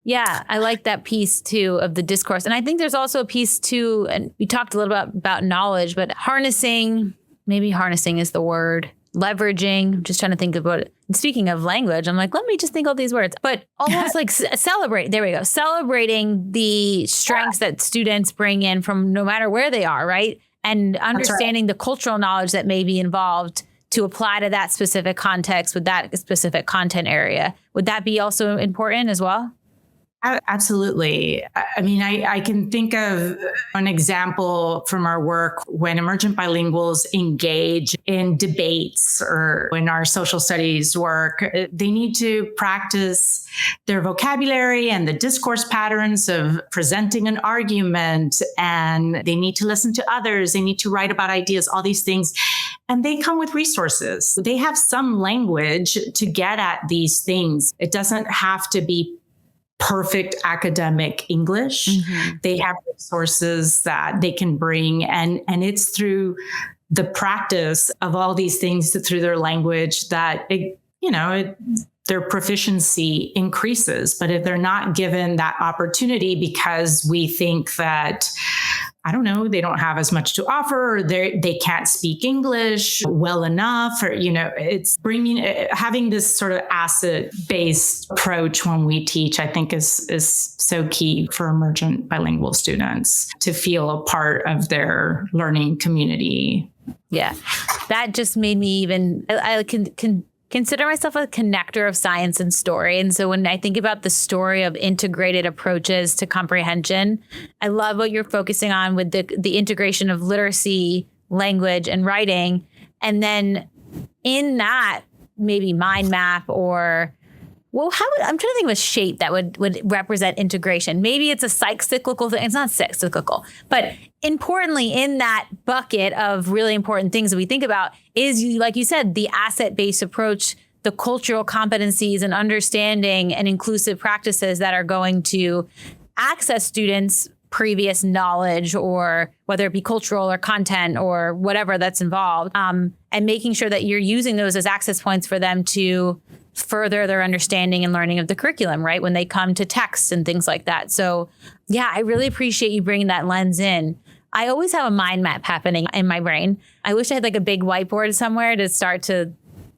Yeah, I like that piece too of the discourse. And I think there's also a piece too, and we talked a little about knowledge, but maybe harnessing is the word, leveraging, I'm just trying to think about it. And speaking of language, I'm like, let me just think of these words, but almost like celebrate. There we go. Celebrating the strengths that students bring in from no matter where they are, right? And understanding the cultural knowledge that may be involved to apply to that specific context with that specific content area. Would that be also important as well? Absolutely. I mean, I can think of an example from our work when emergent bilinguals engage in debates or in our social studies work. They need to practice their vocabulary and the discourse patterns of presenting an argument, and they need to listen to others. They need to write about ideas, all these things. And they come with resources. They have some language to get at these things. It doesn't have to be perfect academic English. Mm-hmm. They have resources that they can bring, and it's through the practice of all these things through their language that their proficiency increases. But if they're not given that opportunity because we think that, I don't know, they don't have as much to offer, or they can't speak English well enough, or, it's having this sort of asset-based approach when we teach, I think is so key for emergent bilingual students to feel a part of their learning community. Yeah, that just made me I can consider myself a connector of science and story. And so when I think about the story of integrated approaches to comprehension, I love what you're focusing on with the integration of literacy, language, and writing. And then in that, maybe mind map or, I'm trying to think of a shape that would represent integration. Maybe it's a cyclical thing. It's not cyclical, but importantly in that bucket of really important things that we think about is, like you said, the asset-based approach, the cultural competencies and understanding and inclusive practices that are going to access students' previous knowledge, or whether it be cultural or content or whatever that's involved, and making sure that you're using those as access points for them to further their understanding and learning of the curriculum, right? When they come to text and things like that. So yeah, I really appreciate you bringing that lens in. I always have a mind map happening in my brain. I wish I had like a big whiteboard somewhere to start to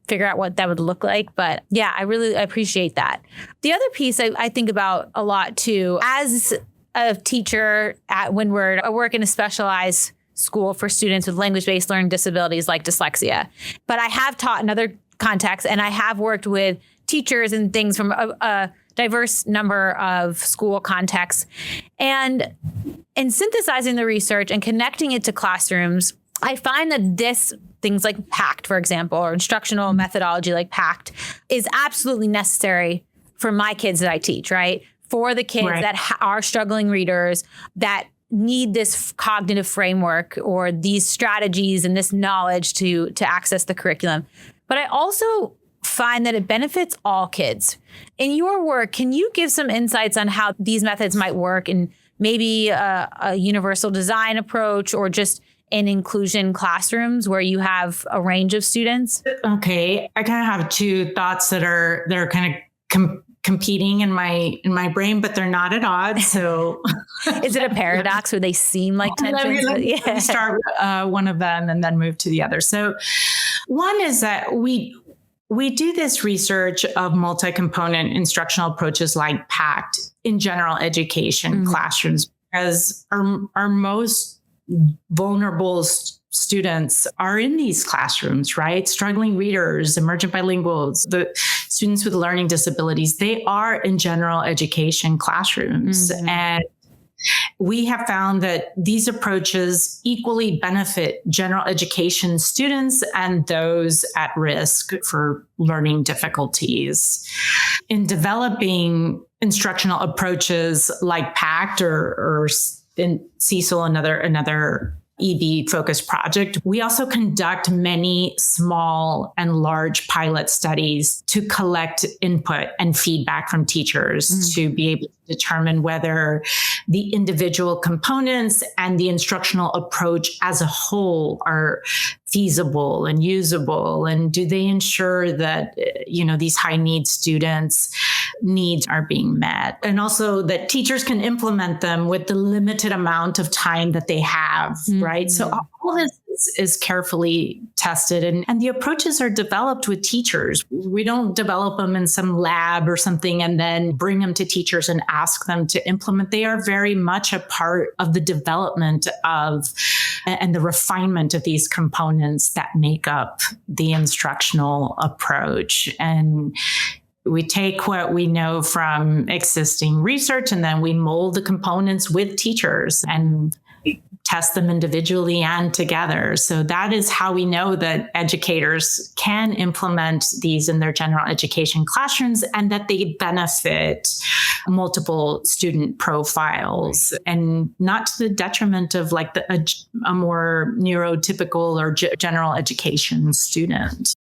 figure out what that would look like. But yeah, I really appreciate that. The other piece I think about a lot too, as a teacher at Windward, I work in a specialized school for students with language-based learning disabilities like dyslexia. But I have taught in other contexts, and I have worked with teachers and things from a diverse number of school contexts. And in synthesizing the research and connecting it to classrooms, I find that things like PACT, for example, or instructional methodology like PACT, is absolutely necessary for my kids that I teach, right? For the kids that are struggling readers, that need this cognitive framework or these strategies and this knowledge to access the curriculum. But I also find that it benefits all kids. In your work, can you give some insights on how these methods might work in maybe a universal design approach, or just in inclusion classrooms where you have a range of students? Okay, I kind of have two thoughts that are kind of competing in my brain, but they're not at odds. So is it a paradox where they seem like tensions? Let me start one of them and then move to the other. So one is that we do this research of multi-component instructional approaches like PACT in general education classrooms, because our most vulnerable students are in these classrooms, right? Struggling readers, emergent bilinguals, the students with learning disabilities, they are in general education classrooms. And we have found that these approaches equally benefit general education students and those at risk for learning difficulties. In developing instructional approaches like PACT or in CECL, another EB-focused project, we also conduct many small and large pilot studies to collect input and feedback from teachers to be able to determine whether the individual components and the instructional approach as a whole are feasible and usable, and do they ensure that these high need students needs are being met. And also that teachers can implement them with the limited amount of time that they have, right? So all this is carefully tested and the approaches are developed with teachers. We don't develop them in some lab or something and then bring them to teachers and ask them to implement. They are very much a part of the development of and the refinement of these components that make up the instructional approach. And we take what we know from existing research and then we mold the components with teachers and test them individually and together. So that is how we know that educators can implement these in their general education classrooms and that they benefit multiple student profiles and not to the detriment of like a more neurotypical or general education student.